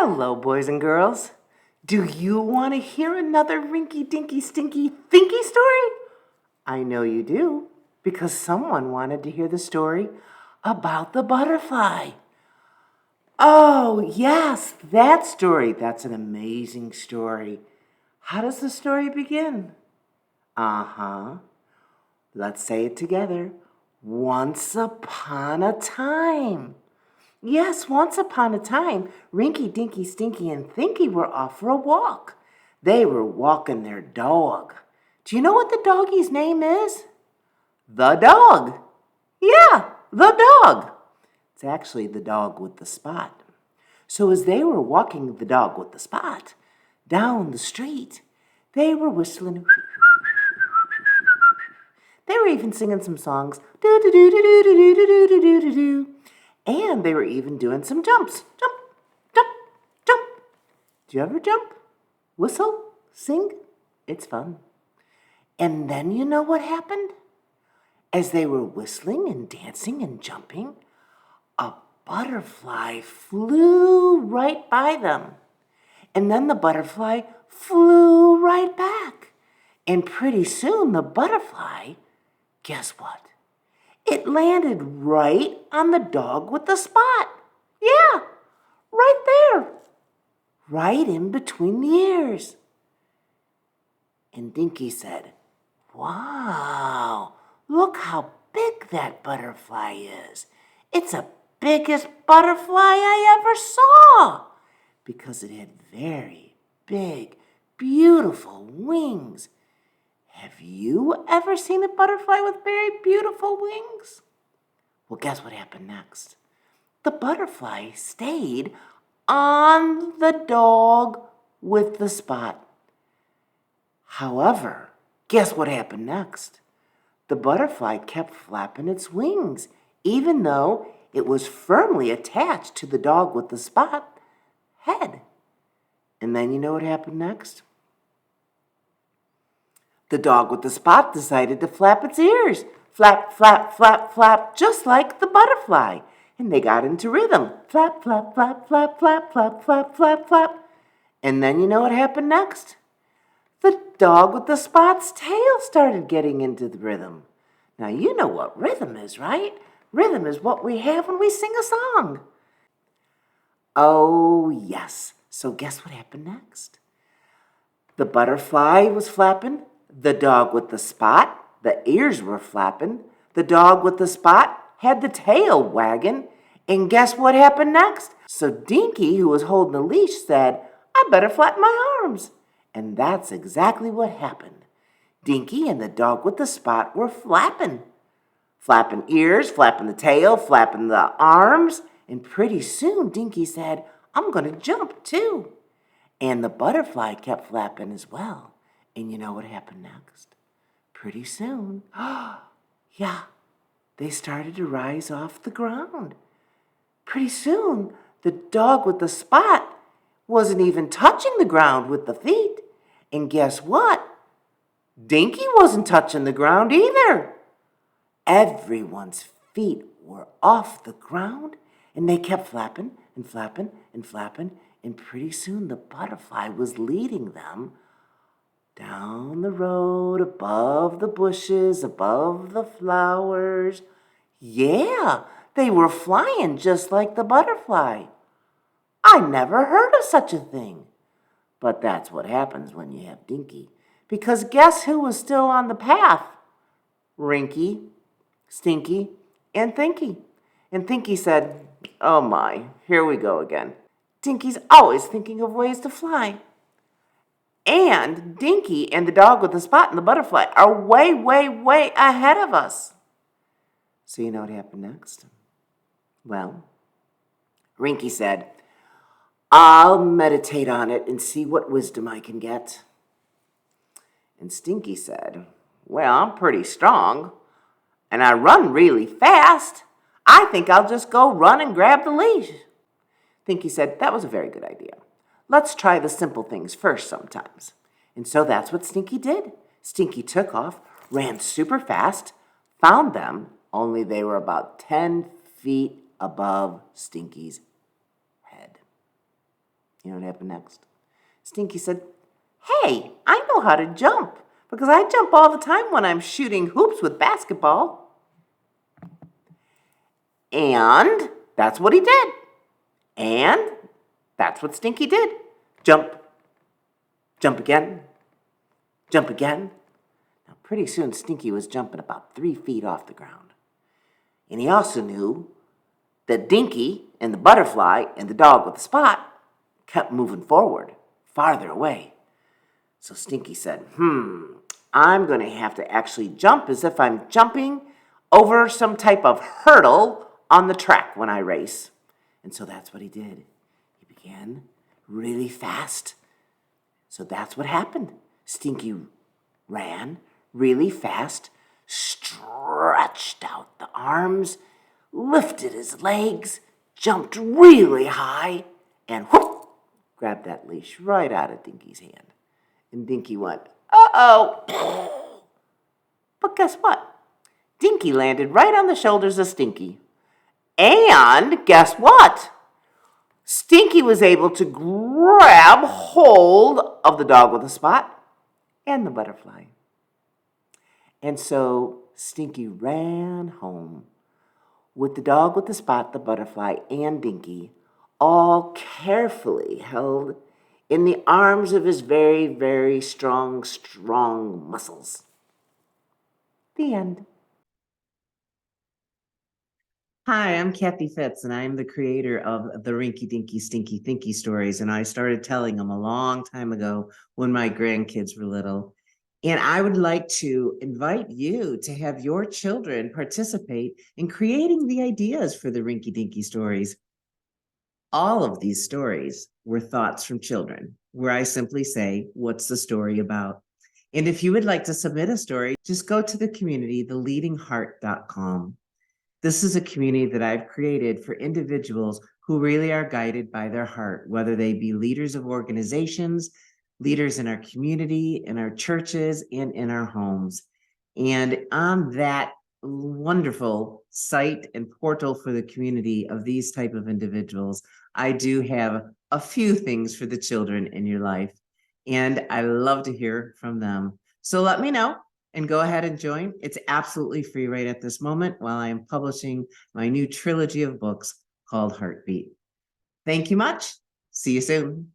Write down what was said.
Hello, boys and girls. Do you want to hear another Rinky Dinky Stinky Thinky story? I know you do, because someone wanted to hear the story about the butterfly. Oh, yes, that story. That's an amazing story. How does the story begin? Let's say it together. Once upon a time. Yes, once upon a time, Rinky Dinky Stinky and Thinky were off for a walk. They were walking their dog. Do you know what the doggie's name is? The dog. Yeah, the dog. It's actually the dog with the spot. So as they were walking the dog with the spot down the street, they were whistling. They were even singing some songs. Do do do do do do do do do do do. And they were even doing some jumps. Jump, jump, jump. Do you ever jump? Whistle? Sing? It's fun. And then you know what happened? As they were whistling and dancing and jumping, a butterfly flew right by them. And then the butterfly flew right back. And pretty soon the butterfly, guess what? It landed right on the dog with the spot. Yeah, right there. Right in between the ears. And Dinky said, "Wow, look how big that butterfly is. It's the biggest butterfly I ever saw." Because it had very big, beautiful wings. Have you ever seen a butterfly with very beautiful wings? Well, guess what happened next? The butterfly stayed on the dog with the spot. However, guess what happened next? The butterfly kept flapping its wings, even though it was firmly attached to the dog with the spot head. And then you know what happened next? The dog with the spot decided to flap its ears. Flap, flap, flap, flap, just like the butterfly. And they got into rhythm. Flap, flap, flap, flap, flap, flap, flap, flap, flap. And then you know what happened next? The dog with the spot's tail started getting into the rhythm. Now you know what rhythm is, right? Rhythm is what we have when we sing a song. Oh, yes. So guess what happened next? The butterfly was flapping. The dog with the spot, the ears were flapping. The dog with the spot had the tail wagging. And guess what happened next? So Dinky, who was holding the leash, said, "I better flap my arms." And that's exactly what happened. Dinky and the dog with the spot were flapping. Flapping ears, flapping the tail, flapping the arms. And pretty soon Dinky said, "I'm going to jump too." And the butterfly kept flapping as well. And you know what happened next? Pretty soon, yeah, they started to rise off the ground. Pretty soon, the dog with the spot wasn't even touching the ground with the feet. And guess what? Dinky wasn't touching the ground either. Everyone's feet were off the ground, and they kept flapping and flapping and flapping. And pretty soon, the butterfly was leading them down the road, above the bushes, above the flowers. Yeah, they were flying just like the butterfly. I never heard of such a thing. But that's what happens when you have Dinky. Because guess who was still on the path? Rinky, Stinky, and Thinky. And Thinky said, "Oh my, here we go again. Dinky's always thinking of ways to fly. And Dinky and the dog with the spot and the butterfly are way, way, way ahead of us." So you know what happened next? Well, Rinky said, "I'll meditate on it and see what wisdom I can get." And Stinky said, "Well, I'm pretty strong, and I run really fast. I think I'll just go run and grab the leash." Thinky said, "That was a very good idea. Let's try the simple things first sometimes." And so that's what Stinky did. Stinky took off, ran super fast, found them, only they were about 10 feet above Stinky's head. You know what happened next? Stinky said, "Hey, I know how to jump because I jump all the time when I'm shooting hoops with basketball." And that's what he did. And that's what Stinky did. Jump, jump again, jump again. Now, pretty soon, Stinky was jumping about 3 feet off the ground. And he also knew that Dinky and the butterfly and the dog with the spot kept moving forward, farther away. So Stinky said, I'm going to have to actually jump as if I'm jumping over some type of hurdle on the track when I race. And so that's what he did. He began really fast. So that's what happened. Stinky ran really fast, stretched out the arms, lifted his legs, jumped really high, and whoop, grabbed that leash right out of Dinky's hand. And Dinky went, uh-oh. But guess what? Dinky landed right on the shoulders of Stinky. And guess what? Stinky was able to grab hold of the dog with the spot and the butterfly. And so Stinky ran home with the dog with the spot, the butterfly, and Dinky all carefully held in the arms of his very, very strong muscles. The end. Hi, I'm Cathy Fitz, and I'm the creator of the Rinky Dinky Stinky Thinky stories, and I started telling them a long time ago when my grandkids were little. And I would like to invite you to have your children participate in creating the ideas for the Rinky Dinky stories. All of these stories were thoughts from children, where I simply say, what's the story about? And if you would like to submit a story, just go to the community, theleadingheart.com. This is a community that I've created for individuals who really are guided by their heart, whether they be leaders of organizations, leaders in our community, in our churches, and in our homes. And on that wonderful site and portal for the community of these type of individuals, I do have a few things for the children in your life. And I love to hear from them. So let me know and go ahead and join. It's absolutely free right at this moment while I am publishing my new trilogy of books called Heartbeat. Thank you much. See you soon.